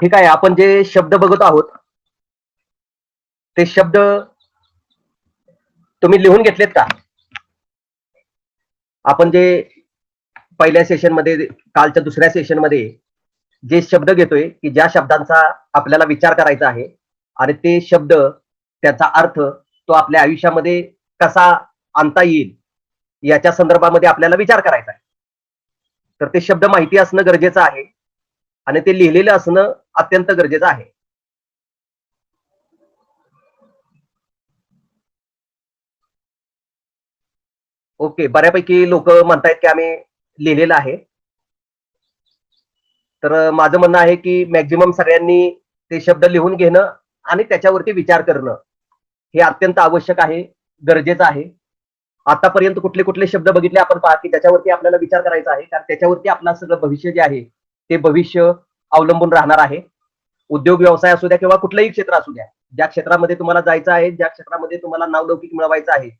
ठीक आहे. आपण जे शब्द बघत आहोत, ते शब्द तुम्ही लिहून घेतलेत का? आपण जे पहिल्या सेशनमध्ये, कालच्या दुसऱ्या सेशनमध्ये जे शब्द घेतोय, की ज्या शब्दांचा आपल्याला विचार करायचा आहे आणि ते शब्द, त्याचा अर्थ तो आपल्या आयुष्यामध्ये कसा आणता येईल, याच्या संदर्भामध्ये आपल्याला विचार करायचा आहे. तर ते शब्द माहिती असणं गरजेचं आहे आणि ते लिहिलेलं असणं अत्यंत गरजेचं आहे. ओके, बऱ्यापैकी लोक म्हणतायत की आम्ही लिहिलेलं आहे. तर माझं म्हणणं आहे की मॅक्झिमम सगळ्यांनी ते शब्द लिहून घेणं आणि त्याच्यावरती विचार करणं हे अत्यंत आवश्यक आहे, गरजेचं आहे. आतापर्यंत कुठले कुठले शब्द बघितले आपण पहा, की त्याच्यावरती आपल्याला विचार करायचा आहे, कारण त्याच्यावरती आपलं सगळं भविष्य जे आहे ते भविष्य अवलंबून राहणार आहे. उद्योग व्यवसाय असू द्या किंवा कुठलंही क्षेत्र असू द्या, ज्या क्षेत्रामध्ये तुम्हाला जायचं आहे, ज्या क्षेत्रामध्ये तुम्हाला नावलौकिक मिळवायचं आहे,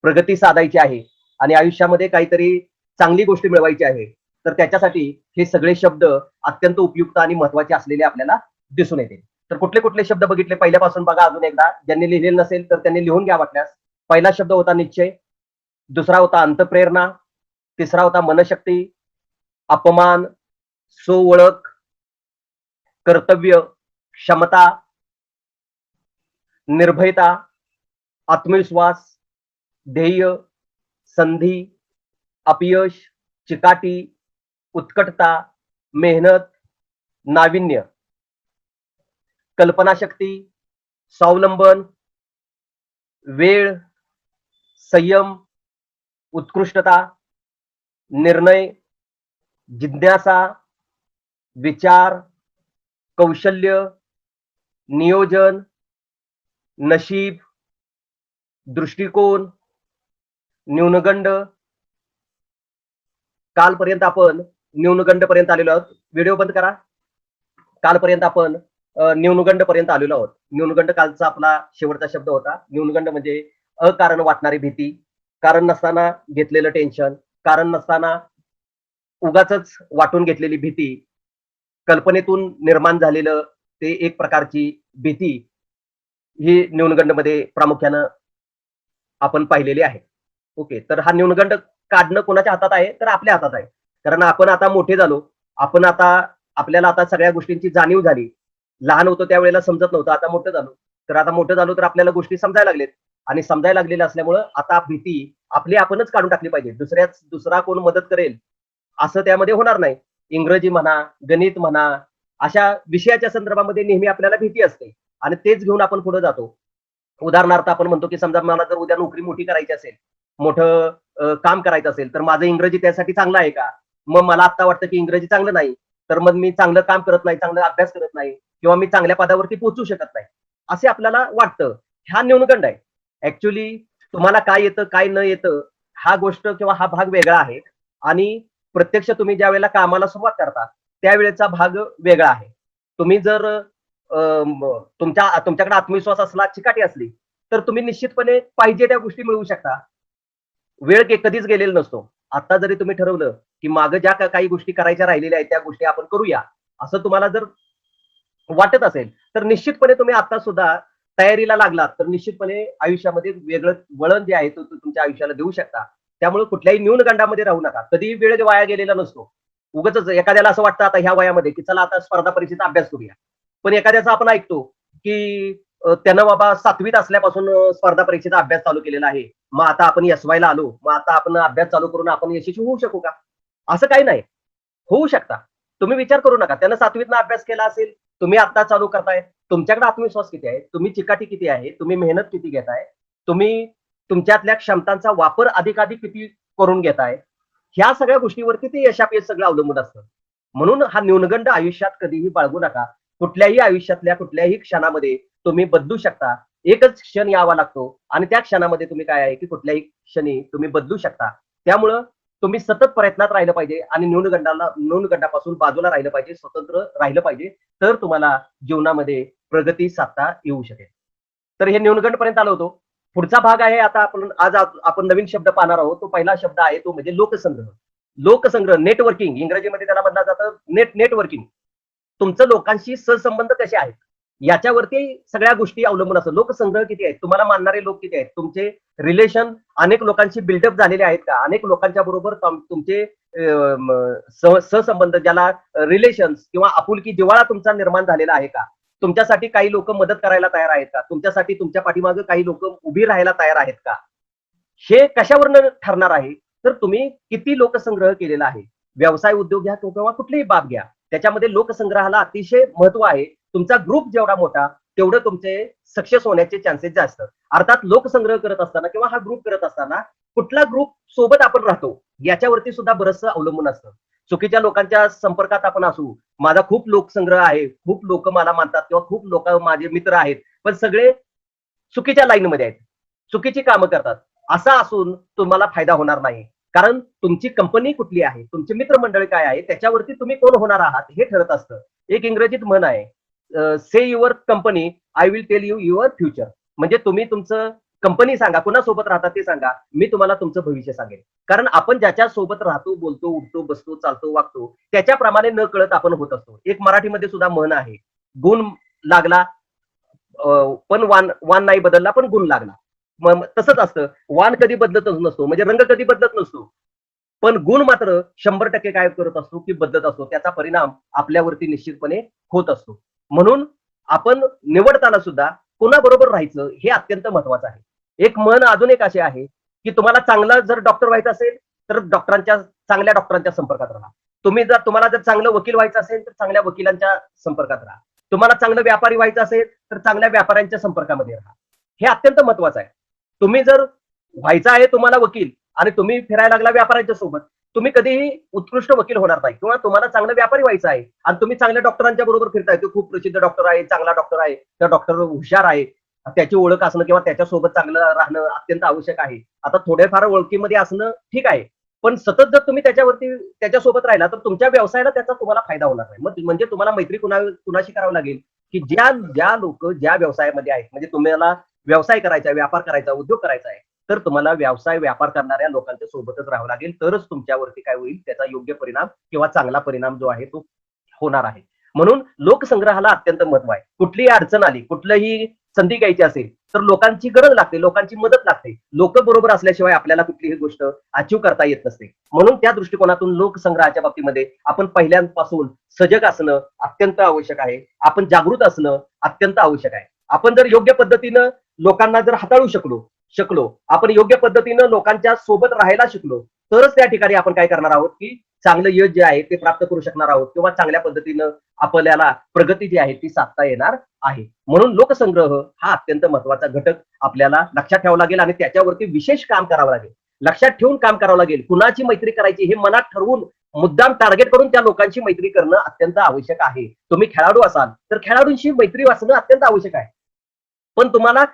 प्रगती साधायची आहे आणि आयुष्यामध्ये काहीतरी चांगली गोष्ट मिळवायची आहे, तर त्याच्यासाठी हे सगळे शब्द अत्यंत उपयुक्त आणि महत्वाचे असलेले आपल्याला दिसून येतील. तर कुठले कुठले शब्द बघितले पहिल्यापासून बघा अजून एकदा. ज्यांनी लिहिलेलं नसेल तर त्यांनी लिहून घ्या वाटल्यास. पहिला शब्द होता निश्चय, दुसरा होता अंतप्रेरणा, तिसरा होता मनशक्ती, अपमान, सोओळख, कर्तव्य, क्षमता, निर्भयता, आत्मविश्वास, ध्येय, संधी, अपयश, चिकाटी, उत्कटता, मेहनत, नाविन्य, कल्पनाशक्ती, स्वावलंबन, वेळ, संयम, उत्कृष्टता, निर्णय, जिज्ञासा, विचार, कौशल्य, नियोजन, नशीब, दृष्टिकोन, न्यूनगंड. कालपर्यंत आपण न्यूनगंड पर्यंत आलेलो आहोत. व्हिडिओ बंद करा. कालपर्यंत आपण न्यूनगंड पर्यंत आलेलो आहोत. न्यूनगंड कालचा आपला शेवटचा शब्द होता. न्यूनगंड म्हणजे अकारण वाटणारी भीती, कारण नसताना घेतलेलं टेन्शन, कारण नसताना उगाच वाटून घेतलेली भीती, कल्पनेतून निर्माण झालेलं ते एक प्रकारची भीती, ही न्यूनगंडमध्ये प्रामुख्यानं आपण पाहिलेली आहे. ओके, तर हा न्यूनगंड काढणं कोणाच्या हातात आहे? तर आपल्या हातात आहे. कारण आपण आता मोठे झालो. आपण आता, आपल्याला आता सगळ्या गोष्टींची जाणीव झाली. लहान होतो त्यावेळेला समजत नव्हतं. आता मोठं झालो. तर आता मोठं झालो तर आपल्याला गोष्टी समजायला लागलेत आणि समजायला लागलेल्या असल्यामुळं आता भीती आपली आपणच काढून टाकली पाहिजे. दुसरा कोण मदत करेल असं त्यामध्ये होणार नाही. इंग्रजी म्हणा, गणित म्हणा, अशा विषयाच्या संदर्भामध्ये नेहमी आपल्याला भीती असते आणि तेच घेऊन आपण पुढे जातो. उदाहरणार्थ आपण म्हणतो की समजा मला जर उद्या नोकरी मोठी करायची असेल, मोठं काम करायचं असेल, तर माझं इंग्रजी त्यासाठी चांगलं आहे का? मग मला आता वाटतं की इंग्रजी चांगलं नाही, तर मग मी चांगलं काम करत नाही, चांगला अभ्यास करत नाही किंवा मी चांगल्या पदावरती पोहोचू शकत नाही, असे आपल्याला वाटतं. हा न्यूनगंड आहे. ऍक्च्युली तुम्हाला काय येतं काय न येतं हा गोष्ट किंवा हा भाग वेगळा आहे आणि प्रत्यक्ष तुम्ही ज्या वेळेला कामाला सुरुवात करता त्यावेळेचा भाग वेगळा आहे. तुम्ही जर तुमच्याकडे आत्मविश्वास असला, चिकाटी असली, तर तुम्ही निश्चितपणे पाहिजे त्या गोष्टी मिळवू शकता. वेळ कधीच गेलेला नसतो. आता जरी तुम्ही ठरवलं की मागे ज्या काही गोष्टी करायच्या राहिलेल्या आहेत त्या गोष्टी आपण करूया, असं तुम्हाला जर वाटत असेल, तर निश्चितपणे तुम्ही आता सुद्धा तयारीला लागलात तर निश्चितपणे आयुष्यामध्ये वेगळं वळण जे आहे तो तुमच्या आयुष्याला देऊ शकता. त्यामुळे कुठल्याही न्यूनगंडामध्ये राहू नका. कधीही वेळ वाया गेलेला नसतो. उगाचच एखाद्याला असं वाटतं आता ह्या वयामध्ये की चला आता स्पर्धा परीक्षेचा अभ्यास करूया. पण एखाद्याचा आपण ऐकतो की त्यानं बाबा 7वीत असल्यापासून स्पर्धा परीक्षेचा अभ्यास चालू केलेला आहे. मग आता आपण एस-वायला आलो. मग आता आपण अभ्यास चालू करून आपण यशस्वी होऊ शकू का? असं काही नाही. होऊ शकता. तुम्ही विचार करू नका. त्यानं 7वीतनं अभ्यास केला असेल, तुम्ही आता चालू करताय. तुमच्याकडे आत्मविश्वास किती आहे? तुम्ही चिकाटी किती आहे? तुम्ही मेहनत किती घेताय? तुम्ही तुमच्यातल्या क्षमतांचा वापर अधिकाधिक किती करून घेताय? ह्या सगळ्या गोष्टीवरती ते यशापयश सगळं अवलंबून असतं. म्हणून हा न्यूनगंड आयुष्यात कधीही बाळगू नका. कुठल्याही आयुष्यातल्या कुठल्याही क्षणामध्ये तुम्ही बदलू शकता. एकच क्षण यावा लागतो आणि त्या क्षणामध्ये तुम्ही काय आहे की कुठल्याही क्षणी तुम्ही बदलू शकता. त्यामुळं तुम्ही सतत प्रयत्नात राहिलं पाहिजे आणि न्यूनगंडापासून बाजूला राहिलं पाहिजे, स्वतंत्र राहिलं पाहिजे. तर तुम्हाला जीवनामध्ये प्रगती साधता येऊ शकेल. तर हे न्यूनगंड पर्यंत आलो होतो. पुढचा भाग आहे आता आपण नवीन शब्द पाहणार आहोत. तो पहिला शब्द आहे तो म्हणजे लोकसंग्रह. लोकसंग्रह, नेटवर्किंग इंग्रजीमध्ये त्याला म्हणलं जातं नेटवर्किंग. तुमचं लोकांशी सहसंबंध कसे आहेत याच्यावरती सगळ्या गोष्टी अवलंबून असतात. लोकसंग्रह किती आहेत, तुम्हाला मानणारे लोक किती आहेत, तुमचे रिलेशन अनेक लोकांशी बिल्डअप झालेले आहेत का, अनेक लोकांच्या बरोबर तुमचे सहसंबंध ज्याला रिलेशन्स किंवा आपुलकी जिव्हाळा तुमचा निर्माण झालेला आहे का, तुमच्यासाठी काही लोक मदत करायला तयार आहेत का, तुमच्यासाठी तुमच्या पाठीमागे काही लोक उभी राहायला तयार आहेत का, हे कशावरनं ठरणार आहे. तर तुम्ही किती लोकसंग्रह केलेला आहे, व्यवसाय उद्योग घ्या किंवा कुठलीही बाब घ्या, त्याच्यामध्ये लोकसंग्रहाला अतिशय महत्व आहे. तुमचा ग्रुप जेवढा मोठा तेवढं तुमचे सक्सेस होण्याचे चान्सेस जास्त. अर्थात लोकसंग्रह करत असताना किंवा हा ग्रुप करत असताना कुठला ग्रुप सोबत आपण राहतो याच्यावरती सुद्धा बरंचसं अवलंबून असतं. चुकीच्या लोकांच्या संपर्कात आपण असू, माझा खूप लोकसंग्रह आहे, खूप लोक मला मानतात किंवा खूप लोक माझे मित्र आहेत, पण सगळे चुकीच्या लाईनमध्ये आहेत, चुकीची कामं करतात, असा असून तुम्हाला फायदा होणार नाही. कारण तुमची कंपनी कुठली आहे, तुमचे मित्रमंडळ काय आहे, त्याच्यावरती तुम्ही कोण होणार आहात हे ठरत असतं. एक इंग्रजीत म्हण आहे, say your company, I will tell you your future. म्हणजे तुम्ही तुमचं कंपनी सांगा, कुणासोबत राहतात ते सांगा, मी तुम्हाला तुमचं भविष्य सांगेन. कारण आपण ज्याच्या सोबत राहतो, बोलतो, उठतो, बसतो, चालतो, वागतो, त्याच्याप्रमाणे न कळत आपण होत असतो. एक मराठीमध्ये सुद्धा म्हण आहे, गुण लागला पण वान नाही बदलला पण गुण लागला. तसंच असतं, वान कधी बदलतच नसतो, म्हणजे रंग कधी बदलत नसतो, पण गुण मात्र 100% काय करत असतो की बदलत असतो. त्याचा परिणाम आपल्यावरती निश्चितपणे होत असतो. म्हणून आपण निवडताना सुद्धा कोणाबरोबर राहायचं हे अत्यंत महत्वाचं आहे. एक म्हण अजून एक अशी आहे की तुम्हाला चांगला जर डॉक्टर व्हायचं असेल तर चांगल्या डॉक्टरांच्या संपर्कात राहा. तुम्हाला जर चांगलं वकील व्हायचं असेल तर चांगल्या वकिलांच्या संपर्कात राहा. तुम्हाला चांगलं व्यापारी व्हायचं असेल तर चांगल्या व्यापाऱ्यांच्या संपर्कामध्ये राहा. हे अत्यंत महत्वाचं आहे. तुम्ही जर व्हायचं आहे तुम्हाला वकील आणि तुम्ही फिरायला लागला व्यापाऱ्यांच्या सोबत, तुम्ही कधीही उत्कृष्ट वकील होणार नाही. किंवा तुम्हाला चांगलं व्यापारी व्हायचं आहे आणि तुम्ही चांगल्या डॉक्टरांच्या बरोबर फिरताय, तो खूप प्रसिद्ध डॉक्टर आहे, चांगला डॉक्टर आहे, त्या डॉक्टर हुशार आहे, त्याची ओळख असणं किंवा त्याच्यासोबत चांगलं राहणं अत्यंत आवश्यक आहे. आता थोडेफार ओळखीमध्ये असणं ठीक आहे, पण सतत जर तुम्ही त्याच्यासोबत राहिला तर तुमच्या व्यवसायाला त्याचा तुम्हाला फायदा होणार नाही. म्हणजे तुम्हाला मैत्री कुणाशी करावं लागेल की ज्या लोक ज्या व्यवसायामध्ये आहेत, म्हणजे तुम्हाला व्यवसाय करायचा, व्यापार करायचा, उद्योग करायचा आहे, तर तुम्हाला व्यवसाय व्यापार करणाऱ्या लोकांच्या सोबतच राहावं लागेल. तरच तुमच्यावरती काय होईल, त्याचा योग्य परिणाम किंवा चांगला परिणाम जो आहे तो होणार आहे. म्हणून लोकसंग्रहाला अत्यंत महत्व आहे. कुठलीही अडचण आली, कुठलीही संधी घ्यायची असेल तर लोकांची गरज लागते, लोकांची मदत लागते. लोक बरोबर असल्याशिवाय आपल्याला कुठलीही गोष्ट अचीव करता येत नसते. म्हणून त्या दृष्टिकोनातून लोकसंग्रहाच्या बाबतीमध्ये आपण पहिल्यांपासून सजग असणं अत्यंत आवश्यक आहे. आपण जागृत असणं अत्यंत आवश्यक आहे. आपण जर योग्य पद्धतीनं लोकांना जर हाताळू शकलो, आपण योग्य पद्धतीनं लोकांच्या सोबत राहायला शिकलो, तरच त्या ठिकाणी आपण काय करणार आहोत की चांगलं यश जे आहे ते प्राप्त करू शकणार आहोत किंवा चांगल्या पद्धतीनं आपल्याला प्रगती जी आहे ती साधता येणार आहे. म्हणून लोकसंग्रह हा अत्यंत महत्वाचा घटक आपल्याला लक्षात ठेवावा लागेल आणि त्याच्यावरती विशेष काम करावं लागेल. लक्षात ठेवून काम करावं लागेल. कुणाची मैत्री करायची हे मनात ठरवून मुद्दाम टार्गेट करून त्या लोकांची मैत्री करणं अत्यंत आवश्यक आहे. तुम्ही खेळाडू असाल तर खेळाडूंशी मैत्री वाचणं अत्यंत आवश्यक आहे. पण तुम्हाला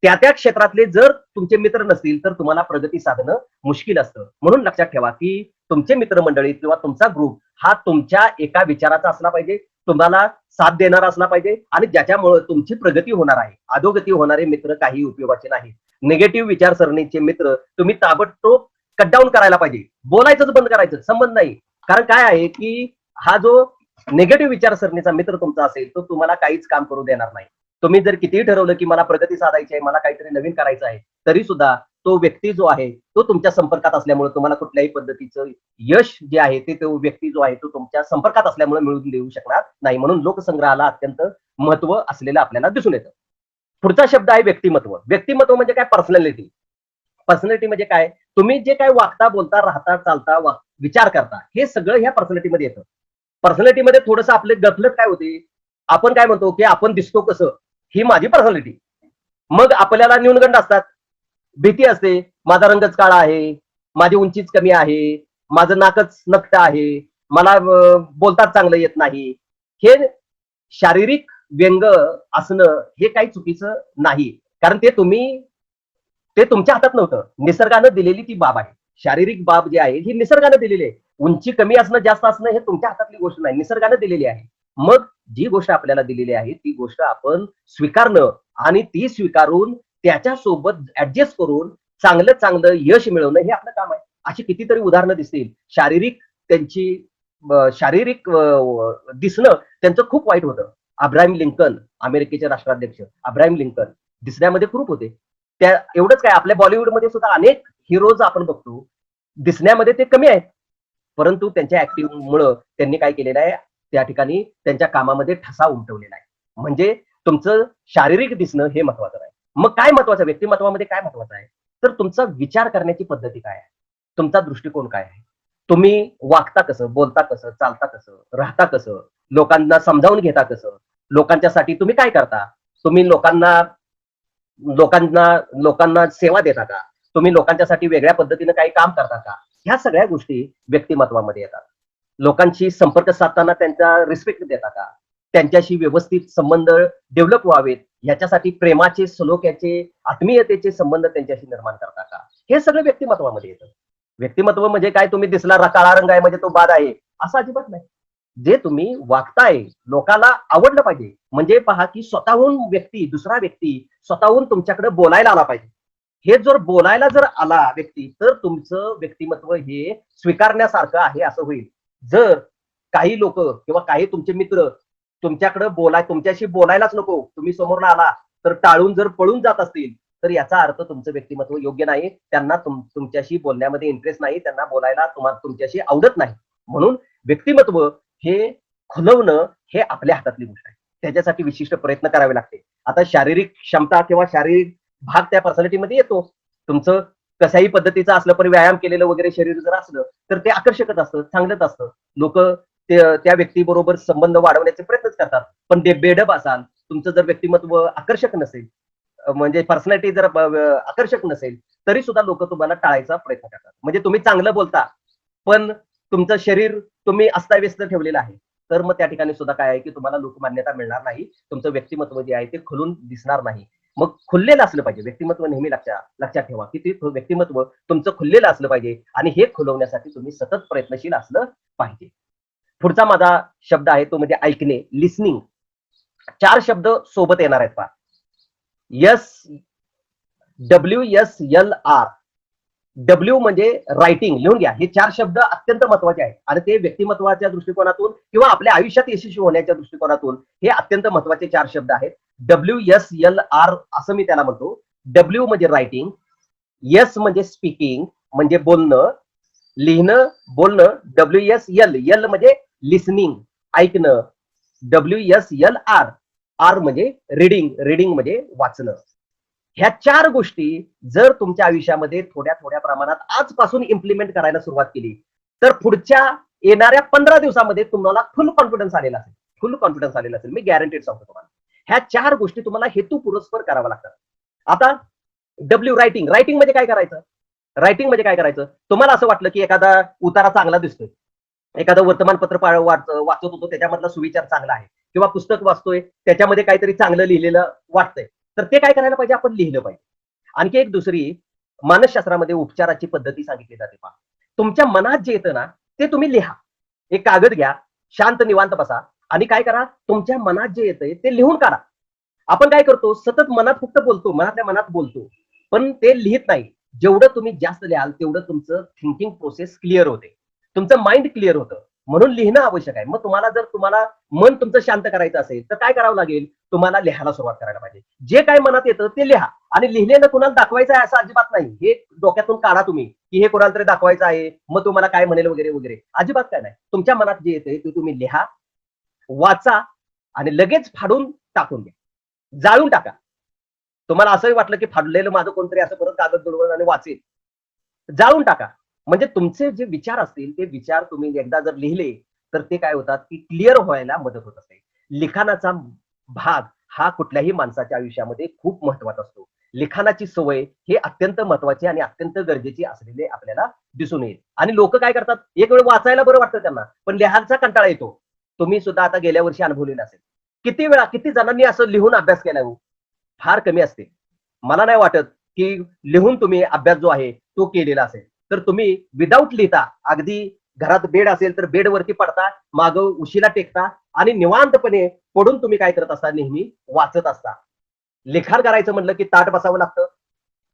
त्या क्षेत्रातले जर तुमचे मित्र नसतील तर तुम्हाला प्रगती साधणं मुश्किल असतं. म्हणून लक्षात ठेवा की तुमचे मित्रमंडळी किंवा तुमचा ग्रुप हा तुमच्या एका विचाराचा असला पाहिजे, तुम्हाला साथ देणारा असला पाहिजे आणि ज्याच्यामुळे तुमची प्रगती होणार आहे. अधोगती होणारे मित्र काही उपयोगाचे नाही. निगेटिव्ह विचारसरणीचे मित्र तुम्ही ताबडतोब कट डाऊन करायला पाहिजे. बोलायचंच बंद करायचं, संबंध नाही. कारण काय आहे की हा जो निगेटिव्ह विचारसरणीचा मित्र तुमचा असेल तो तुम्हाला काहीच काम करू देणार नाही. तुम्ही जर कितीही ठरवलं की मला प्रगती साधायची आहे, मला काहीतरी नवीन करायचं आहे, तरी सुद्धा तो व्यक्ती जो आहे तो तुमच्या संपर्कात असल्यामुळे तुम्हाला कुठल्याही पद्धतीचं यश जे आहे ते तो व्यक्ती जो आहे तो तुमच्या संपर्कात असल्यामुळे मिळवून देऊ शकणार नाही. म्हणून लोकसंग्रहाला अत्यंत महत्व असलेलं आपल्याला दिसून येतं. पुढचा शब्द आहे व्यक्तिमत्व. व्यक्तिमत्व म्हणजे काय? पर्सनॅलिटी. पर्सनॅलिटी म्हणजे काय? तुम्ही जे काय वागता, बोलता, राहता, चालता, विचार करता, हे सगळं ह्या पर्सनॅलिटीमध्ये येतं. पर्सनॅलिटीमध्ये थोडंसं आपले गफलत काय होते, आपण काय म्हणतो की आपण दिसतो कसं, ही माझी पर्सनॅलिटी. मग आपल्याला न्यूनगंड असतात, भीती असते, माझा रंगच काळा आहे, माझी उंचीच कमी आहे, माझं नाकच नकट आहे, मला बोलताच चांगलं येत नाही. हे शारीरिक व्यंग असणं हे काही चुकीचं नाही. कारण ते तुमच्या हातात नव्हतं, निसर्गानं दिलेली ती बाब आहे. शारीरिक बाब जी आहे ही निसर्गानं दिलेली आहे. उंची कमी असणं जास्त असणं हे तुमच्या हातातली गोष्ट नाही, निसर्गानं दिलेली आहे. मग जी गोष्ट आपल्याला दिलेली आहे ती गोष्ट आपण स्वीकारणं आणि ती स्वीकारून त्याच्यासोबत ऍडजस्ट करून चांगलं चांगलं यश मिळवणं हे आपलं काम आहे. अशी कितीतरी उदाहरणं दिसतील. शारीरिक दिसणं त्यांचं खूप वाईट होतं. अब्राहम लिंकन, अमेरिकेचे राष्ट्राध्यक्ष अब्राहम लिंकन दिसण्यामध्ये खूप होते. त्या एवढंच काय, आपल्या बॉलिवूडमध्ये सुद्धा अनेक हिरोज आपण बघतो, दिसण्यामध्ये ते कमी आहेत, परंतु त्यांच्या ऍक्टिव्हमुळं त्यांनी काय केलेलं आहे, त्या ठिकाणी त्यांच्या कामामध्ये ठसा उमटवलेला आहे. म्हणजे तुमचं शारीरिक दिसणं हे महत्वाचं आहे. मग काय महत्वाचं, व्यक्तिमत्वामध्ये काय महत्वाचं आहे, तर तुमचा विचार करण्याची पद्धती काय आहे, तुमचा दृष्टिकोन काय आहे, तुम्ही वागता कसं, बोलता कसं, चालता कसं, राहता कसं, लोकांना समजावून घेता कसं, लोकांच्यासाठी तुम्ही काय करता, तुम्ही लोकांना लोकांना लोकांना सेवा देता का, तुम्ही लोकांच्यासाठी वेगळ्या पद्धतीनं काही काम करता का, ह्या सगळ्या गोष्टी व्यक्तिमत्वामध्ये येतात. लोकांशी संपर्क साधताना त्यांचा रिस्पेक्ट देता का, त्यांच्याशी व्यवस्थित संबंध डेव्हलप व्हावेत ह्याच्यासाठी प्रेमाचे, सलोख्याचे, आत्मीयतेचे संबंध त्यांच्याशी निर्माण करता का, हे सगळं व्यक्तिमत्वामध्ये येतं. व्यक्तिमत्व म्हणजे काय, तुम्ही दिसला काळा रंग आहे म्हणजे तो बाद आहे असं अजिबात नाही. जे तुम्ही वागताय लोकाला आवडलं पाहिजे. म्हणजे पहा की स्वतःहून व्यक्ती, दुसरा व्यक्ती स्वतःहून तुमच्याकडे बोलायला आला पाहिजे. हे जर बोलायला जर आला व्यक्ती, तर तुमचं व्यक्तिमत्व हे स्वीकारण्यासारखं आहे असं होईल. जर काही लोक किंवा काही तुमचे मित्र तुमच्याकडे तुमच्याशी बोलायलाच नको, तुम्ही समोर आला तर टाळून जर पळून जात असतील, तर याचा अर्थ तुमचं व्यक्तिमत्व योग्य नाही. त्यांना तुमच्याशी बोलण्यामध्ये इंटरेस्ट नाही, त्यांना बोलायला तुमच्याशी आवडत नाही. म्हणून व्यक्तिमत्व हे खुलवणं हे आपल्या हातातली गोष्ट आहे. त्याच्यासाठी विशिष्ट प्रयत्न करावे लागते. आता शारीरिक क्षमता किंवा शारीरिक भाग त्या पर्सनॅलिटीमध्ये येतो. तुमचं कशाही पद्धतीचं असलं पण व्यायाम केलेलं वगैरे शरीर जर असलं तर ते आकर्षकच असतं, चांगलंच असतं. लोक त्या व्यक्तीबरोबर संबंध वाढवण्याचे प्रयत्नच करतात. पण ते बेडब असाल, तुमचं जर व्यक्तिमत्व आकर्षक नसेल, म्हणजे पर्सनॅलिटी जर आकर्षक नसेल, तरी सुद्धा लोक तुम्हाला टाळायचा प्रयत्न करतात. म्हणजे तुम्ही चांगलं बोलता पण तुमचं शरीर तुम्ही अस्ताव्यस्त ठेवलेलं आहे, तर मग त्या ठिकाणी सुद्धा काय आहे की तुम्हाला लोकमान्यता मिळणार नाही. तुमचं व्यक्तिमत्व जे आहे ते खुलून दिसणार नाही. मग खुललेलं असलं पाहिजे व्यक्तिमत्व. नेहमी लक्षात ठेवा की ते व्यक्तिमत्व तुमचं खुललेलं असलं पाहिजे आणि हे खुलवण्यासाठी तुम्ही सतत प्रयत्नशील असलं पाहिजे. पुढचा माझा शब्द आहे तो म्हणजे ऐकणे, लिसनिंग. 4 शब्द सोबत येणार आहेत पहा. WSLR. डब्ल्यू म्हणजे रायटिंग, लिहून घ्या. हे 4 शब्द अत्यंत महत्वाचे आहेत आणि ते व्यक्तिमत्वाच्या दृष्टिकोनातून किंवा आपल्या आयुष्यात यशस्वी होण्याच्या दृष्टिकोनातून हे अत्यंत महत्वाचे 4 शब्द आहेत. WSLR असं मी त्याला म्हणतो. डब्ल्यू म्हणजे रायटिंग, एस म्हणजे स्पीकिंग म्हणजे बोलणं, लिहिणं, बोलणं. WSL म्हणजे लिसनिंग, ऐकणं. WSLR आर म्हणजे रीडिंग म्हणजे वाचणं. ह्या 4 गोष्टी जर तुमच्या आयुष्यामध्ये थोड्या थोड्या प्रमाणात आजपासून इम्प्लिमेंट करायला सुरुवात केली, तर पुढच्या येणाऱ्या 15 दिवसामध्ये तुम्हाला फुल कॉन्फिडन्स आलेला असेल. फुल कॉन्फिडन्स आलेला असेल, मी गॅरंटीड सांगतो तुम्हाला. ह्या 4 गोष्टी तुम्हाला हेतू पुरस्पर कराव्या लागतात. आता रायटिंग. रायटिंग म्हणजे काय करायचं? रायटिंग म्हणजे काय करायचं? तुम्हाला असं वाटलं की एखादा उतारा चांगला दिसतोय, एखादं वर्तमानपत्र वाचत होतो, त्याच्यामधला सुविचार चांगला आहे, किंवा पुस्तक वाचतोय त्याच्यामध्ये काहीतरी चांगलं लिहिलेलं वाटतंय, तर ते काय करायला पाहिजे? आपण लिहिलं पाहिजे. आणखी एक दुसरी मानसशास्त्रामध्ये उपचाराची पद्धती सांगितली जाते पहा. तुमच्या मनात जे येतं ना ते तुम्ही लिहा. एक कागद घ्या, शांत निवांत बसा आणि काय करा, तुमच्या मनात जे येतंय ते लिहून काढा. आपण काय करतो, सतत मनात फक्त बोलतो, मनातल्या मनात बोलतो, पण ते लिहित नाही. जेवढं तुम्ही जास्त लिहाल तेवढं तुमचं थिंकिंग प्रोसेस क्लिअर होते, तुमचं माइंड क्लिअर होतं. म्हणून लिहिणं आवश्यक आहे. मग तुम्हाला मन तुमचं शांत करायचं असेल तर काय करावं लागेल? तुम्हाला लिहायला सुरुवात करायला पाहिजे. जे काय मनात येतं ते लिहा. आणि लिहिलेलं कुणाला दाखवायचं आहे असं अजिबात नाही. हे डोक्यातून काढा तुम्ही की हे कोणाला तरी दाखवायचं आहे, मग तुम्हाला काय म्हणेल वगैरे वगैरे, अजिबात काय नाही. तुमच्या मनात जे येतंय ते तुम्ही लिहा, वाचा आणि लगेच फाडून टाकून द्या, जाळून टाका. तुम्हाला असंही वाटलं की फाडलेलं माझं कोणतरी असं परत कागद बुडवून आणि वाचेल, जाळून टाका. म्हणजे तुमचे जे विचार असतील ते विचार तुम्ही एकदा जर लिहिले तर ते काय होतात की क्लिअर व्हायला मदत होत असते. लिखाणाचा भाग हा कुठल्याही माणसाच्या आयुष्यामध्ये खूप महत्वाचा असतो. लिखाणाची सवय हे अत्यंत महत्वाची आणि अत्यंत गरजेची असलेले आपल्याला दिसून येईल. आणि लोक काय करतात, एक वेळ वाचायला बरं वाटतं त्यांना, पण लिहायचा कंटाळा येतो. तुम्ही सुद्धा आता गेल्या वर्षी अनुभवलेला असेल. किती वेळा, किती जणांनी असं लिहून अभ्यास केला हो? फार कमी असते. मला नाही वाटत की लिहून तुम्ही अभ्यास जो आहे तो केलेला असेल. तर तुम्ही विदाऊट लिहिता, अगदी घरात बेड असेल तर बेडवरती पडता, माग उशीला टेकता आणि निवांतपणे पडून तुम्ही काय करत असता? नेहमी वाचत असता. लिखाण करायचं म्हणलं की ताट बसावं लागतं,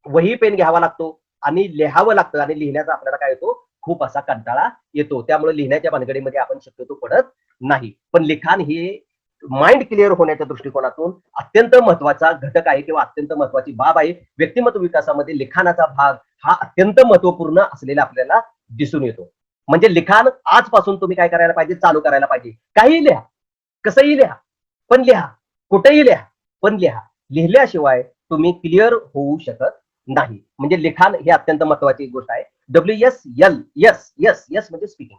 वही पेन घ्यावा लागतो आणि लिहावं लागतं आणि लिहिण्याचा आपल्याला काय होतो? खूप असा कंटाळा येतो. त्यामुळे लिहिण्याच्या भानगडीमध्ये आपण शक्यतो पडत नाही. पण लिखाण हे माइंड क्लिअर होण्याच्या दृष्टिकोनातून अत्यंत महत्वाचा घटक आहे किंवा अत्यंत महत्वाची बाब आहे. व्यक्तिमत्व विकासामध्ये लिखाणाचा भाग हा अत्यंत महत्वपूर्ण असलेला आपल्याला दिसून येतो. म्हणजे लिखाण आजपासून तुम्ही काय करायला पाहिजे, चालू करायला पाहिजे. काहीही लिहा, कसंही लिहा, पण लिहा, कुठेही लिहा, पण लिहा. लिहिल्याशिवाय तुम्ही क्लिअर होऊ शकत नाही. म्हणजे लिखाण हे अत्यंत महत्वाची गोष्ट आहे. WSL, यस यस यस म्हणजे स्पीकिंग,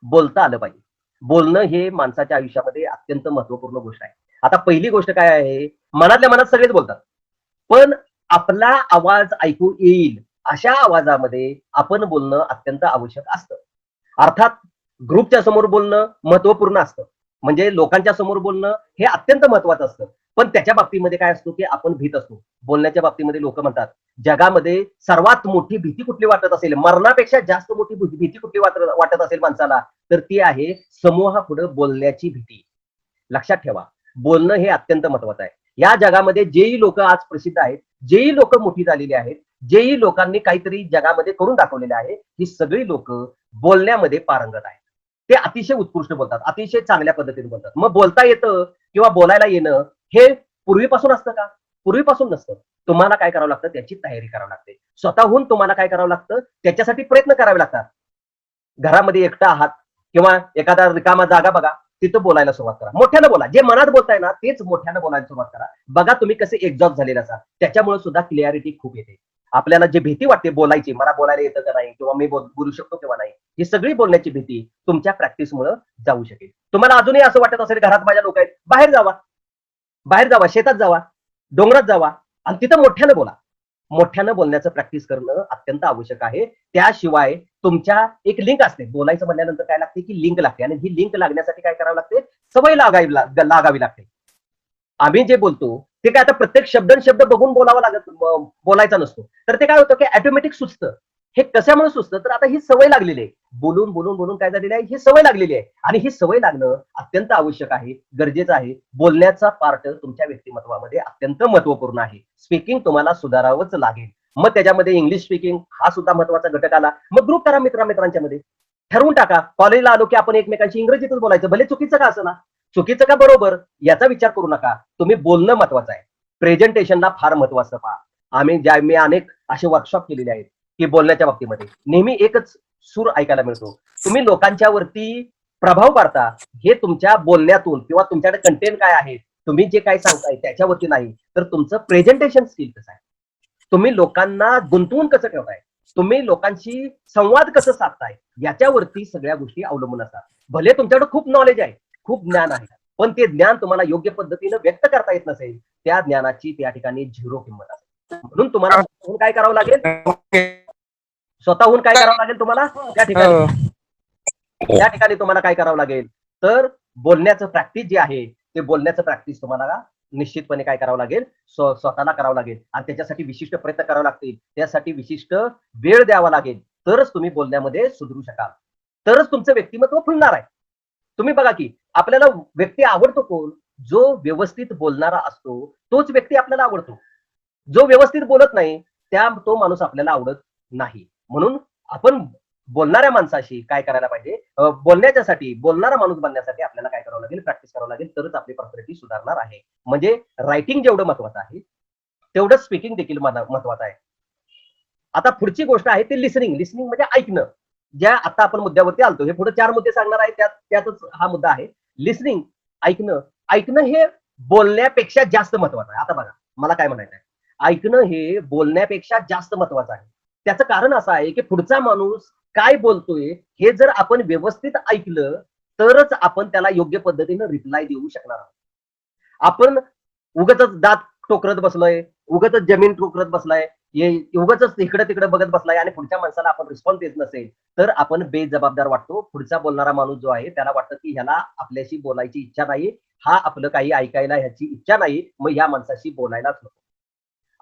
बोलता आलं पाहिजे. बोलणं हे माणसाच्या आयुष्यामध्ये अत्यंत महत्वपूर्ण गोष्ट आहे. आता पहिली गोष्ट काय आहे, मनातल्या मनात सगळेच बोलतात, पण आपला आवाज ऐकू येईल अशा आवाजामध्ये आपण बोलणं अत्यंत आवश्यक असतं. अर्थात ग्रुपच्या समोर बोलणं महत्वपूर्ण असतं, म्हणजे लोकांच्या समोर बोलणं हे अत्यंत महत्वाचं असतं. पण त्याच्या बाबतीमध्ये काय असतो की आपण भीत असतो. बोलण्याच्या बाबतीमध्ये लोक म्हणतात, जगामध्ये सर्वात मोठी भीती कुठली वाटत असेल, मरणापेक्षा जास्त मोठी भीती कुठली वाटत असेल माणसाला, तर ती आहे समूहापुढे बोलण्याची भीती. लक्षात ठेवा, बोलणं हे अत्यंत महत्वाचं आहे. या जगामध्ये जेही लोक आज प्रसिद्ध आहेत, जेही लोक मोठी झालेली आहेत, जेही लोकांनी काहीतरी जगामध्ये करून दाखवलेले आहे, ही सगळी लोक बोलण्यामध्ये पारंगत आहेत. ते अतिशय उत्कृष्ट बोलतात, अतिशय चांगल्या पद्धतीने बोलतात. मग बोलता येतं किंवा बोलायला येणं हे पूर्वीपासून असतं का? पूर्वीपासून नसतं. तुम्हाला काय करावं लागतं, त्याची तयारी करावी लागते. स्वतःहून तुम्हाला काय करावं लागतं, त्याच्यासाठी प्रयत्न करावे लागतात. घरामध्ये एकटा आहात किंवा एखादा रिकामा जागा बघा, तिथं बोलायला सुरुवात करा. मोठ्यानं बोला. जे मनात बोलताय ना तेच मोठ्यानं बोलायला सुरुवात करा. बघा तुम्ही कसे एक्झॉस्ट झालेले असाल. त्याच्यामुळे सुद्धा क्लॅरिटी खूप येते. आपल्याला जी भीती वाटते बोलायची, मला बोलायला येतं का नाही किंवा मी बोलू शकतो किंवा नाही, ही सगळी बोलण्याची भीती तुमच्या प्रॅक्टिसमुळे जाऊ शकेल. तुम्हाला अजूनही असं वाटत असेल घरात माझ्या लोक आहेत, बाहेर जावा, बाहेर जावा, शेतात जावा, डोंगरात जावा आणि तिथं मोठ्यानं बोला. मोठ्यानं बोलण्याचं प्रॅक्टिस करणं अत्यंत आवश्यक आहे. त्याशिवाय तुमच्या एक लिंक असते. बोलायचं म्हणल्यानंतर काय लागते की लिंक लागते, आणि ही लिंक लागण्यासाठी काय करावं लागते, सवय लागावी लागते. आम्ही जे बोलतो ते काय आता प्रत्येक शब्द बघून बोलावं लागत, बोलायचा नसतो. तर ते काय होतं की ऑटोमॅटिक सुचतं. हे कशामुळे सुचतं, तर आता ही सवय लागलेली आहे. बोलून बोलून बोलून काय झालेली आहे, ही सवय लागलेली आहे. आणि ही सवय लागणं अत्यंत आवश्यक आहे, गरजेचं आहे. बोलण्याचा पार्ट तुमच्या व्यक्तिमत्वामध्ये अत्यंत महत्वपूर्ण आहे. स्पीकिंग तुम्हाला सुधारावंच लागेल. मग त्याच्यामध्ये इंग्लिश स्पीकिंग हा सुद्धा महत्वाचा घटक आला. मग ग्रुप करा मित्रांच्या मध्ये, ठरवून टाका. कॉलेजला आलो की आपण एकमेकांशी इंग्रजीतच बोलायचं, भले चुकीचं का असं ना, चुकीचं का बरोबर याचा विचार करू नका. तुम्ही बोलणं महत्वाचं आहे. प्रेझेंटेशनला फार महत्वाचं पहा. मी अनेक असे वर्कशॉप केलेले आहेत की बोलण्याच्या बाबतीमध्ये नेहमी एकच सूर ऐकायला मिळतो, तुम्ही लोकांच्या वरती प्रभाव पाडता हे तुमच्या बोलण्यातून किंवा तुमच्याकडे कंटेंट काय आहे, तुम्ही जे काय सांगताय त्याच्यावरती नाही, तर तुमचं प्रेझेंटेशन स्किल कसं आहे, तुम्ही लोकांना गुंतवून कसं ठेवताय, तुम्ही लोकांशी संवाद कसं साधताय, याच्यावरती सगळ्या गोष्टी अवलंबून असतात. भले तुमच्याकडे खूप नॉलेज आहे, खूप ज्ञान आहे, पण ते ज्ञान तुम्हाला योग्य पद्धतीने व्यक्त करता येत नसेल, त्या ज्ञानाची त्या ठिकाणी झिरो किंमत असेल. म्हणून तुम्हाला स्वतःहून काय करावं लागेल, स्वतःहून काय करावं लागेल तुम्हाला त्या ठिकाणी तुम्हाला काय करावं लागेल, तर बोलण्याचं प्रॅक्टिस जे आहे ते बोलण्याचं प्रॅक्टिस तुम्हाला निश्चितपणे काय करावं लागेल, स्वतःला करावं लागेल. आणि त्याच्यासाठी विशिष्ट प्रयत्न करावे लागतील, त्यासाठी विशिष्ट वेळ द्यावा लागेल. तरच तुम्ही बोलण्यामध्ये सुधरू शकाल, तरच तुमचं व्यक्तिमत्व फुलणार आहे. तुम्ही बघा की आपल्याला व्यक्ती आवडतो कोण, जो व्यवस्थित बोलणारा असतो तोच व्यक्ती आपल्याला आवडतो. जो व्यवस्थित बोलत नाही तो माणूस आपल्याला आवडत नाही. म्हणून आपण बोलणाऱ्या माणसाशी काय करायला पाहिजे, बोलण्याच्यासाठी बोलणारा माणूस बनण्यासाठी आपल्याला काय करावं लागेल, प्रॅक्टिस करावं लागेल, तरच आपली पर्सनॅलिटी सुधारणार आहे. म्हणजे रायटिंग जेवढं महत्वाचं आहे तेवढं स्पीकिंग देखील महत्वाचं आहे. आता पुढची गोष्ट आहे ते लिसनिंग. लिसनिंग म्हणजे ऐकणं. ज्या आता आपण मुद्द्यावरती आलतो, हे पुढे 4 मुद्दे सांगणार आहे, त्यातच हा मुद्दा आहे. लिसनिंग, ऐकणं. ऐकणं हे बोलण्यापेक्षा जास्त महत्वाचं आहे. आता बघा मला काय म्हणायचं आहे, ऐकणं हे बोलण्यापेक्षा जास्त महत्वाचं आहे. त्याचं कारण असं आहे की पुढचा माणूस काय बोलतोय हे जर आपण व्यवस्थित ऐकलं तरच आपण त्याला योग्य पद्धतीने रिप्लाय देऊ शकणार आहोत. आपण उगाचच दात टोकरत बसलोय, उगाचच जमीन टोकरत बसलाय, उगाचच इकडे तिकडे बघत बसलाय आणि पुढच्या माणसाला आपण रिस्पॉन्स देत नसेल, तर आपण बेजबाबदार वाटतो. पुढचा बोलणारा माणूस जो आहे त्याला वाटतं की ह्याला आपल्याशी बोलायची इच्छा नाही, हा आपलं काही ऐकायला ह्याची इच्छा नाही, मग ह्या माणसाशी बोलायलाच नको.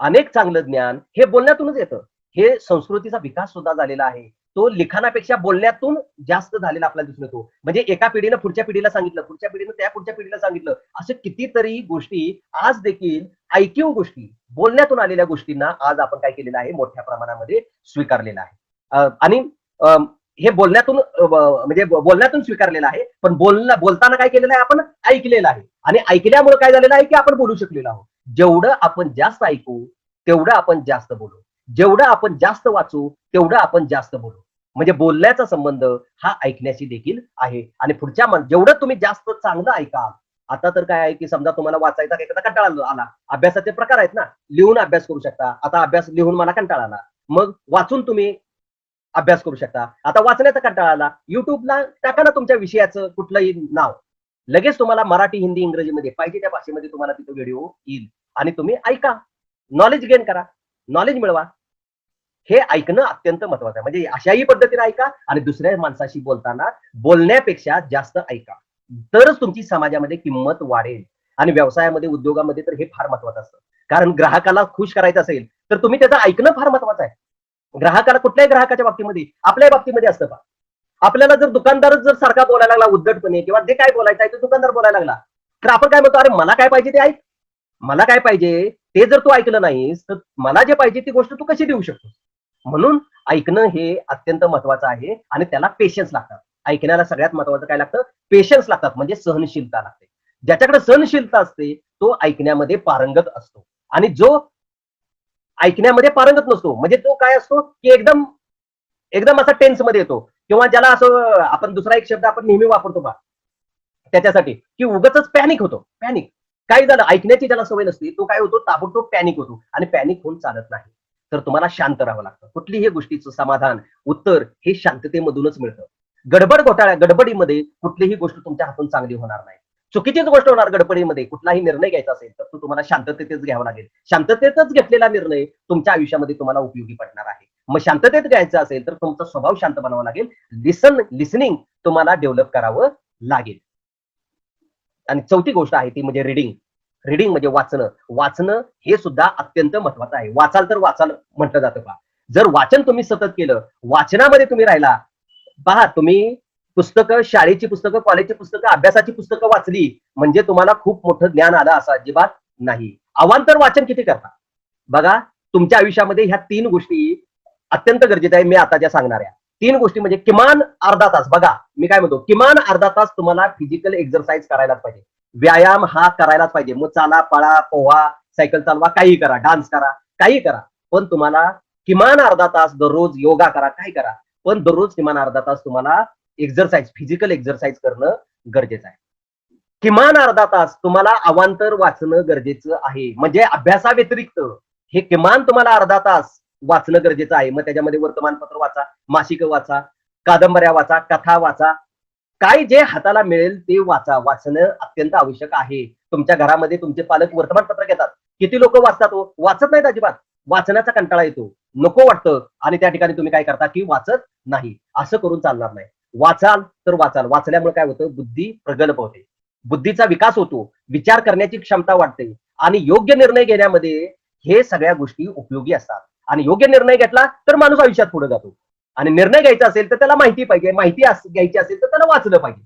अनेक चांगलं ज्ञान हे बोलण्यातूनच येतं. हे संस्कृतीचा विकास सुद्धा झालेला आहे. तो लिखाणापेक्षा बोलण्यातून जास्त झालेला आपल्याला दिसून येतो. म्हणजे एका पिढीनं पुढच्या पिढीला सांगितलं, पुढच्या पिढीनं त्या पुढच्या पिढीला सांगितलं, असे कितीतरी गोष्टी आज देखील ऐकीव गोष्टी, बोलण्यातून आलेल्या गोष्टींना आज आपण काय केलेलं आहे, मोठ्या प्रमाणामध्ये स्वीकारलेलं आहे. आणि हे बोलण्यातून म्हणजे बोलण्यातून स्वीकारलेलं आहे, पण बोलताना काय केलेलं आहे आपण ऐकलेलं आहे, आणि ऐकल्यामुळे काय झालेलं आहे की आपण बोलू शकलेलो आहोत. जेवढं आपण जास्त ऐकू तेवढं आपण जास्त बोलू, जेवढं आपण जास्त वाचू तेवढं आपण जास्त बोलू. म्हणजे बोलण्याचा संबंध हा ऐकण्याशी देखील आहे. आणि पुढच्या जेवढं तुम्ही जास्त चांगलं ऐकाल. आता तर काय आहे की समजा तुम्हाला वाचायचा एखादा कंटाळा आला, अभ्यासाचे प्रकार आहेत ना, लिहून अभ्यास करू शकता. आता अभ्यास लिहून मला कंटाळा आला, मग वाचून तुम्ही अभ्यास करू शकता. आता वाचण्याचा कंटाळा आला, युट्यूबला टाका ना तुमच्या विषयाचं कुठलंही नाव, लगेच तुम्हाला मराठी, हिंदी, इंग्रजीमध्ये पाहिजे त्या भाषेमध्ये तुम्हाला तिथे व्हिडिओ येईल, आणि तुम्ही ऐका, नॉलेज गेन करा, नॉलेज मिळवा. हे ऐकणं अत्यंत महत्वाचं आहे. म्हणजे अशाही पद्धतीने ऐका, आणि दुसऱ्या माणसाशी बोलताना बोलण्यापेक्षा जास्त ऐका, तरच तुमची समाजामध्ये किंमत वाढेल. आणि व्यवसायामध्ये, उद्योगामध्ये तर हे फार महत्वाचं असतं. कारण ग्राहकाला खुश करायचं असेल तर तुम्ही त्याचं ऐकणं फार महत्वाचं आहे. ग्राहकाला, कुठल्याही ग्राहकाच्या बाबतीमध्ये, आपल्याही बाबतीमध्ये असतं पहा. आपल्याला जर दुकानदारच जर सारखा बोलायला लागला उद्धटपणे, किंवा जे काय बोलायचं आहे ते दुकानदार बोलायला लागला, तर आपण काय म्हणतो, अरे मला काय पाहिजे ते ऐक, मला काय पाहिजे ते जर तू ऐकलं नाहीस तर मला जे पाहिजे ती गोष्ट तू कशी देऊ शकतो. म्हणून ऐकणं हे अत्यंत महत्वाचं आहे, आणि त्याला पेशन्स लागतात. ऐकण्याला सगळ्यात महत्वाचं काय लागतं, पेशन्स लागतात, म्हणजे सहनशीलता लागते. ज्याच्याकडे सहनशीलता असते तो ऐकण्यामध्ये पारंगत असतो. आणि जो ऐकण्यामध्ये पारंगत नसतो, म्हणजे तो काय असतो की एकदम एकदम असा टेन्स मध्ये येतो, किंवा ज्याला असं आपण दुसरा एक शब्द आपण नेहमी वापरतो बा त्याच्यासाठी, की उगाच पॅनिक होतो. पॅनिक काय झालं, ऐकण्याची ज्याला सवय नसते तो काय होतो, ताबडतोब पॅनिक होतो, आणि पॅनिक होऊन चालत नाही. तर तुम्हाला शांत राहावं लागतं. कुठलीही गोष्टीचं समाधान, उत्तर हे शांततेमधूनच मिळतं. गडबडीमध्ये कुठलीही गोष्ट तुमच्या हातून चांगली होणार नाही. चुकीचीच गोष्ट होणार. गडबडीमध्ये कुठलाही निर्णय घ्यायचा असेल तर तो तुम्हाला शांततेतच घ्यावा लागेल. शांततेतच घेतलेला निर्णय तुमच्या आयुष्यामध्ये तुम्हाला उपयोगी पडणार आहे. मग शांततेत घ्यायचं असेल तर तुमचा स्वभाव शांत बनावा लागेल. लिसनिंग तुम्हाला डेव्हलप करावं लागेल. आणि चौथी गोष्ट आहे ती म्हणजे रीडिंग. रीडिंग म्हणजे वाचणं. वाचणं हे सुद्धा अत्यंत महत्वाचं आहे. वाचाल तर वाचाल म्हटलं जातं पहा. जर वाचन तुम्ही सतत केलं, वाचनामध्ये तुम्ही राहिला, पहा तुम्ही पुस्तकं, शाळेची पुस्तकं, कॉलेजची पुस्तकं, अभ्यासाची पुस्तकं वाचली म्हणजे तुम्हाला खूप मोठं ज्ञान आलं असं अजिबात नाही. अवांतर वाचन किती करता बघा. तुमच्या आयुष्यामध्ये ह्या 3 गोष्टी अत्यंत गरजेच्या आहे. मी आता ज्या सांगणाऱ्या 3 गोष्टी म्हणजे किमान अर्धा तास. बघा मी काय म्हणतो, किमान अर्धा तास तुम्हाला फिजिकल एक्सरसाइज करायलाच पाहिजे. व्यायाम हा करायलाच पाहिजे. मग चाला, पळा, पोहा, सायकल चालवा, काही करा, डान्स करा, काही करा. पण तुम्हाला किमान अर्धा तास दररोज योगा करा, काय करा, पण दररोज किमान अर्धा तास तुम्हाला एक्सरसाइज, फिजिकल एक्सरसाइज करणं गरजेचं आहे. किमान अर्धा तास तुम्हाला अवांतर वाचणं गरजेचं आहे. म्हणजे अभ्यासाव्यतिरिक्त हे किमान तुम्हाला अर्धा तास वाचणं गरजेचं आहे. मग त्याच्यामध्ये वर्तमानपत्र वाचा, मासिक वाचा, कादंबऱ्या वाचा, कथा वाचा, काय जे हाताला मिळेल ते वाचा. वाचणं अत्यंत आवश्यक आहे. तुमच्या घरामध्ये तुमचे पालक वर्तमानपत्र घेतात, किती लोक वाचतात हो? वाचत नाहीत अजिबात. वाचण्याचा कंटाळा येतो, नको वाटतं, आणि त्या ठिकाणी तुम्ही काय करता की वाचत नाही. असं करून चालणार नाही. वाचाल तर वाचाल. वाचल्यामुळे काय होतं, बुद्धी प्रगल्भ होते, बुद्धीचा विकास होतो, विचार करण्याची क्षमता वाढते, आणि योग्य निर्णय घेण्यामध्ये हे सगळ्या गोष्टी उपयोगी असतात. आणि योग्य निर्णय घेतला तर माणूस आयुष्यात पुढे जातो. आणि निर्णय घ्यायचा असेल तर त्याला माहिती पाहिजे, माहिती घ्यायची असेल तर त्याला वाचलं पाहिजे.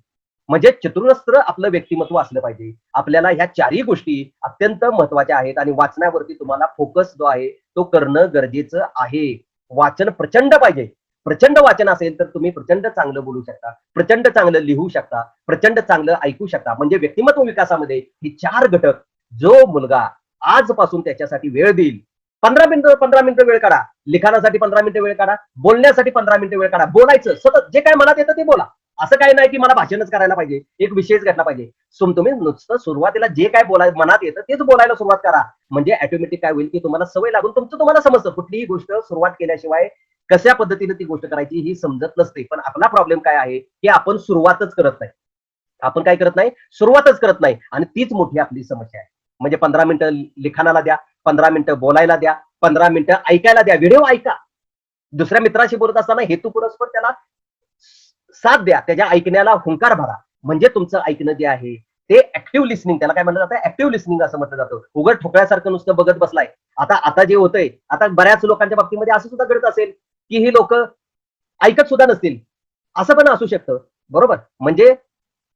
म्हणजे चतुरस्त्र आपलं व्यक्तिमत्व असलं पाहिजे. आपल्याला ह्या 4ही गोष्टी अत्यंत महत्वाच्या आहेत, आणि वाचण्यावरती तुम्हाला फोकस जो आहे तो करणं गरजेचं आहे. वाचन प्रचंड पाहिजे. प्रचंड वाचन असेल तर तुम्ही प्रचंड चांगलं बोलू शकता, प्रचंड चांगलं लिहू शकता, प्रचंड चांगलं ऐकू शकता. म्हणजे व्यक्तिमत्व विकासामध्ये हे 4 घटक जो मुलगा आजपासून त्याच्यासाठी वेळ देईल, 15 मिनिटं वेळ काढा, लिखाणासाठी 15 मिनिटं वेळ काढा, बोलण्यासाठी 15 मिनिटं वेळ काढा. बोलायचं सतत, जे काय मनात येतं ते बोला. असं काही नाही की मला भाषणच करायला पाहिजे, एक विषयच घेतला पाहिजे. तुम्ही नुसतं सुरुवातीला जे काय मनात येतं तेच बोलायला सुरुवात करा. म्हणजे ऑटोमॅटिक काय होईल की तुम्हाला सवय लागून तुमचं तुम्हाला समजतं. कुठलीही गोष्ट सुरुवात केल्याशिवाय कशा पद्धतीने ती गोष्ट करायची ही समजत नसते. पण आपला प्रॉब्लेम काय आहे की आपण सुरुवातच करत नाही. आपण काय करत नाही, सुरुवातच करत नाही, आणि तीच मोठी आपली समस्या आहे. म्हणजे 15 मिनिटं लिखाणाला द्या, 15 मिनिटं बोलायला द्या, 15 मिनिटं ऐकायला द्या, व्हिडिओ ऐका. दुसऱ्या मित्राशी बोलत असताना हेतुपुरस्पर त्याला साथ द्या, त्याच्या ऐकण्याला हुंकार भरा. म्हणजे तुमचं ऐकणं जे आहे ते ऍक्टिव्ह लिसनिंग, त्याला काय म्हणलं जातं, ऍक्टिव्ह लिसनिंग असं म्हटलं जातं. उघड ठोकळ्यासारखं नुसतं बघत बसलाय. आता आता जे होतंय, आता बऱ्याच लोकांच्या बाबतीमध्ये असं सुद्धा घडत असेल की ही लोक ऐकत सुद्धा नसतील, असं पण असू शकतं. बरोबर. म्हणजे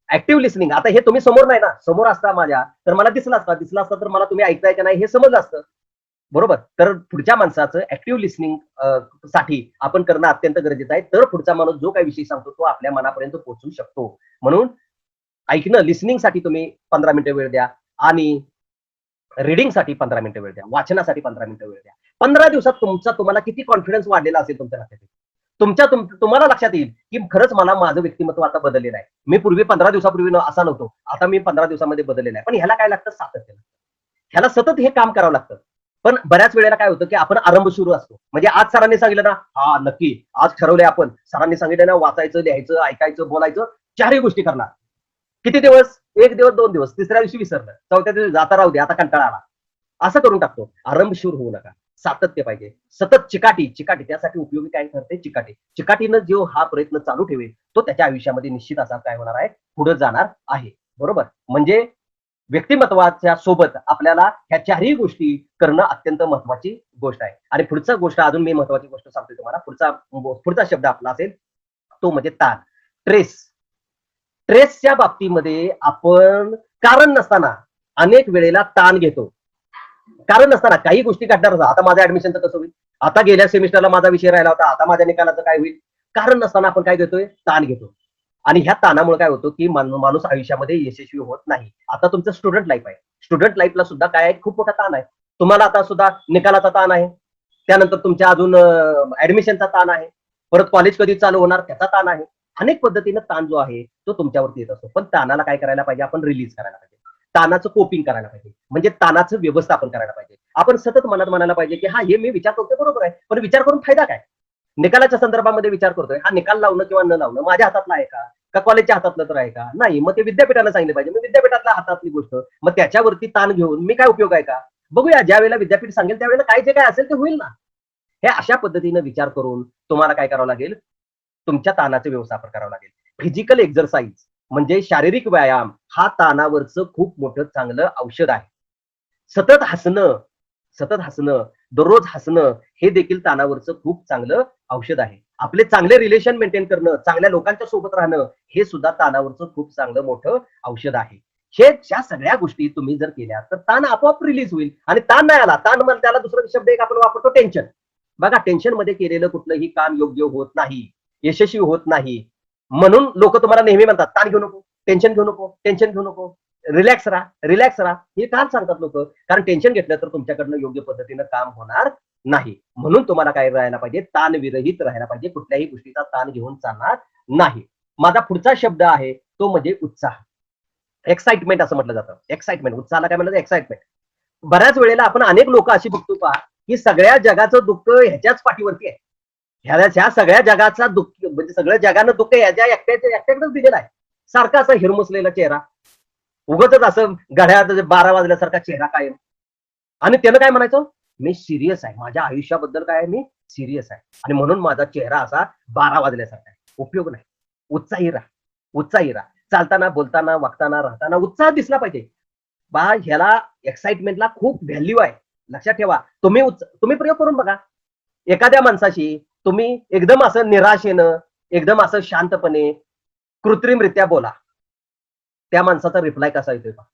ऍक्टिव्ह लिसनिंग. आता हे तुम्ही समोर नाही ना, समोर असता माझ्या तर मला दिसलं असता तर मला तुम्ही ऐकताय का नाही हे समजलं असतं. बरोबर. तर पुढच्या माणसाचं ऍक्टिव्ह लिसनिंग साठी आपण करणं अत्यंत गरजेचं आहे. तर पुढचा माणूस जो काही विषय सांगतो तो आपल्या मनापर्यंत पोहोचू शकतो. म्हणून ऐकणं, लिसनिंगसाठी तुम्ही 15 मिनिटं वेळ द्या आणि रीडिंगसाठी 15 मिनिटं वेळ द्या. वाचनासाठी 15 मिनिटं वेळ द्या. 15 दिवसात तुम्हाला किती कॉन्फिडन्स वाढलेला असेल तुमच्या लक्षात येईल. तुम्हाला लक्षात येईल, की खरंच मला माझं व्यक्तिमत्व आता बदललेलं आहे. मी पूर्वी 15 दिवसापूर्वी असा नव्हतो. आता मी 15 दिवसामध्ये बदललेला आहे. पण ह्याला काय लागतं? सातत्य. ह्याला सतत हे काम करावं लागतं. पण बऱ्याच वेळेला काय होतं, की आपण आरंभशुरू असतो. म्हणजे आज सरांनी सांगितलं ना, हां, नक्की. आज ठरवलंय आपण. सरांनी सांगितलं ना, वाचायचं, लिहायचं, ऐकायचं, बोलायचं, 4ही गोष्टी करणार. किती दिवस? 1 दिवस, 2 दिवस. तिसऱ्या दिवशी विसरलं. चौथ्या दिवशी आता राहू दे, आता कंटाळा आला. असं करून टाकतो. आरंभशूर होऊ नका. सातत्य पाहिजे. सतत चिकाटी त्यासाठी उपयोगी काय ठरते? चिकाटी. चिकाटीनं जो हा प्रयत्न चालू ठेवेल, तो त्याच्या आयुष्यामध्ये निश्चित असा काय होणार आहे? पुढे जाणार आहे. बरोबर? म्हणजे व्यक्तिमत्वाच्या सोबत आपल्याला ह्या 4ही गोष्टी करणं अत्यंत महत्वाची गोष्ट आहे. आणि पुढचा गोष्ट अजून मी महत्वाची गोष्ट सांगतोय तुम्हाला. पुढचा शब्द आपला असेल, तो म्हणजे ताण. ट्रेस. ट्रेसच्या बाबतीमध्ये आपण कारण नसताना अनेक वेळेला ताण घेतो. कारण नसताना काही गोष्टी घडणारच. आता माझं ऍडमिशनचं कसं होईल? आता गेल्या सेमिस्टरला माझा विषय राहिला होता. आता माझ्या निकालाचं काय होईल? कारण नसताना आपण काय घेतोय? ताण घेतो. आणि ह्या ताणामुळे काय होतं, की माणूस आयुष्यामध्ये यशस्वी होत नाही. आता तुमचं स्टुडंट लाईफ आहे. स्टुडंट लाईफला सुद्धा काय आहे? खूप मोठा ताण आहे. तुम्हाला आता सुद्धा निकालाचा ताण आहे. त्यानंतर तुमच्या अजून ऍडमिशनचा ताण आहे. परत कॉलेज कधी चालू होणार त्याचा ताण आहे. अनेक पद्धतीनं ताण जो आहे तो तुमच्यावरती येत असतो. पण ताणाला काय करायला पाहिजे? आपण रिलीज करायला पाहिजे. ताणाचं कोपिंग करायला पाहिजे. म्हणजे ताणाचं व्यवस्थापन करायला पाहिजे. आपण सतत मनात म्हणायला पाहिजे, की हा हे मी विचार करतोय बरोबर आहे. पण विचार करून फायदा काय? निकालाच्या संदर्भामध्ये विचार करतोय. हा निकाल लावणं किंवा न लावणं माझ्या हातातला आहे का? का कॉलेजच्या हातातलं तर आहे का? नाही. मग ते विद्यापीठानं सांगितलं पाहिजे. मग विद्यापीठातल्या हातातली गोष्ट. मग त्याच्यावरती ताण घेऊन मी काय उपयोग आहे का? बघूया ज्या वेळेला विद्यापीठ सांगेल त्यावेळेला काय जे काय असेल ते होईल ना. हे अशा पद्धतीनं विचार करून तुम्हाला काय करावं लागेल? तुमच्या ताणाचं व्यवस्थापन करावं लागेल. फिजिकल एक्झरसाइज म्हणजे शारीरिक व्यायाम हा ताणावरचं खूप मोठं चांगलं औषध आहे. सतत हसणं, सतत हसणं, दररोज हसणं हे देखील ताणावरचं खूप चांगलं औषध आहे. आपले चांगले रिलेशन मेंटेन करणं, चांगल्या लोकांच्या सोबत राहणं, हे सुद्धा ताणावरचं खूप चांगलं मोठं औषध आहे. ह्या सगळ्या गोष्टी तुम्ही जर केल्या, तर ताण आपोआप रिलीज होईल आणि ताण नाही आला, ताण म्हणजे त्याला दुसरा शब्द एक आपण वापरतो टेन्शन. बघा टेन्शनमध्ये केलेलं कुठलंही काम योग्य होत नाही, यशस्वी होत नाही. म्हणून लोकं तुम्हाला नेहमी म्हणतात, "ताण घेऊ नको, टेन्शन घेऊ नको, टेन्शन घेऊ नको, रिलॅक्स राहा, रिलॅक्स राहा." हे का सांगतात लोकं? कारण टेन्शन घेतलं तर तुमच्याकडनं योग्य पद्धतीनं काम होणार नाही. म्हणून तुम्हाला काय राहायला पाहिजे? ताणविरहित राहायला पाहिजे. कुठल्याही गोष्टीचा ताण घेऊन चालणार नाही. माझा पुढचा शब्द आहे तो म्हणजे उत्साह. एक्साइटमेंट असं म्हटलं जातं. एक्साइटमेंट. उत्साहाला काय म्हणतात? एक्साइटमेंट. बऱ्याच वेळेला आपण अनेक लोक अशी बघतो पहा, की सगळ्या जगाचं दुःख ह्याच्याच पाठीवरती आहे. ह्या सगळ्या जगाचा दुःख म्हणजे सगळं जगानं दुःख ह्याच्या एकट्याकडेच दिलेलं आहे. सारखा असा हिरमुसलेला चेहरा. उगाचच असं घड्याळात 12 वाजल्यासारखा चेहरा कायम. आणि त्यानं काय म्हणायचं? मी सीरियस आहे. माझ्या आयुष्याबद्दल काय आहे? मी सीरियस आहे. आणि म्हणून माझा चेहरा असा 12 वाजल्यासारखा आहे. उपयोग नाही. उत्साही राहा. उत्साही राहा. चालताना, बोलताना, वागताना, राहताना उत्साह दिसला पाहिजे. पहा ह्याला एक्साइटमेंटला खूप व्हॅल्यू आहे. लक्षात ठेवा. तुम्ही प्रयोग करून बघा. एखाद्या माणसाशी तुम्ही एकदम असं निराशेनं, एकदम असं शांतपणे, कृत्रिमरित्या बोला. त्या माणसाचा रिप्लाय कसा येतोय पहा.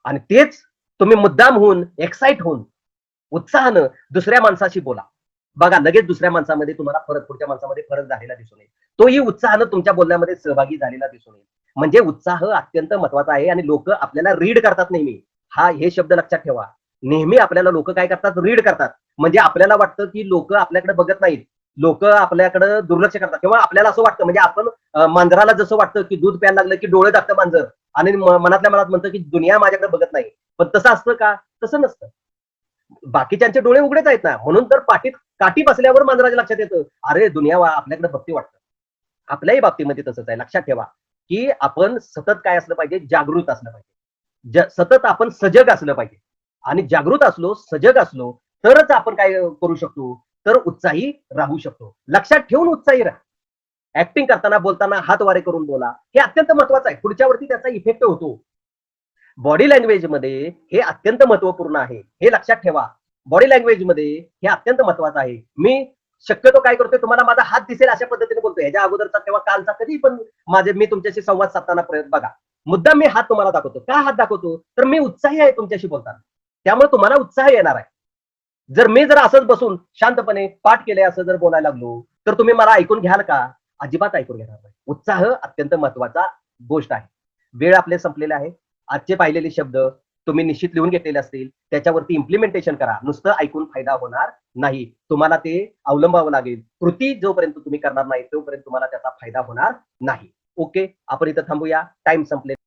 आणि तेच तुम्ही मुद्दाम होऊन, एक्साइट होऊन, उत्साहानं दुसऱ्या माणसाशी बोला. बघा लगेच दुसऱ्या माणसामध्ये तुम्हाला पुढच्या माणसामध्ये फरक झालेला दिसून येईल. तोही उत्साहानं तुमच्या बोलण्यामध्ये सहभागी झालेला दिसून येईल. म्हणजे उत्साह अत्यंत महत्वाचा आहे आणि लोक आपल्याला रीड करतात नेहमी. हे शब्द लक्षात ठेवा. नेहमी आपल्याला लोक काय करतात? रीड करतात. म्हणजे आपल्याला वाटतं की लोक आपल्याकडे बघत नाहीत. लोक आपल्याकडे दुर्लक्ष करतात किंवा आपल्याला असं वाटतं म्हणजे आपण मांजराला जसं वाटतं की दूध प्यायला लागलं की डोळे दाखतं मांजर आणि मनातल्या मनात म्हणतं की दुनिया माझ्याकडे बघत नाही. पण तसं असतं का? तसं नसतं. बाकीच्यांचे डोळे उघडेच आहेत ना. म्हणून तर पाठीत काठी बसल्यावर मांजराच्या लक्षात येतं, अरे दुनिया आपल्याकडे बघती वाटतं. आपल्याही बाबतीमध्ये तसंच आहे. लक्षात ठेवा, की आपण सतत काय असलं पाहिजे? जागृत असलं पाहिजे. सतत आपण सजग असलं पाहिजे. आणि जागृत असलो, सजग असलो, तरच आपण काय करू शकतो? तर उत्साही राहू शकतो. लक्षात ठेवून उत्साही राहा. ऍक्टिंग करताना, बोलताना हात वारे करून बोला. हे अत्यंत महत्वाचं आहे. पुढच्यावरती त्याचा इफेक्ट होतो. बॉडी लँग्वेजमध्ये हे अत्यंत महत्वपूर्ण आहे. हे लक्षात ठेवा. बॉडी लँग्वेजमध्ये हे अत्यंत महत्वाचं आहे. मी शक्यतो काय करतोय? तुम्हाला माझा हात दिसेल अशा पद्धतीने बोलतोय. ह्याच्या अगोदरचा किंवा कालचा कधी पण मी तुमच्याशी संवाद साधताना प्रयत्न बघा. मुद्दाम मी हात तुम्हाला दाखवतो. का हात दाखवतो? तर मी उत्साही आहे तुमच्याशी बोलताना. त्यामुळे तुम्हाला उत्साह येणार आहे. जर मी जर असंच बसून शांतपणे पाठ केले असं जर बोलायला लागलो तर तुम्ही मला ऐकून घ्याल का? अजिबात ऐकून घेणार नाही. उत्साह अत्यंत महत्वाचा गोष्ट आहे. वेळ आपले संपलेले आहे. आजचे पाहिलेले शब्द तुम्ही निश्चित लिहून घेतलेले असतील, त्याच्यावरती इम्प्लिमेंटेशन करा. नुसतं ऐकून फायदा होणार नाही. तुम्हाला ते अवलंबावं लागेल. कृती जोपर्यंत तुम्ही करणार नाही तोपर्यंत तुम्हाला त्याचा फायदा होणार नाही. ओके, आपण इथं थांबूया. टाइम संपले.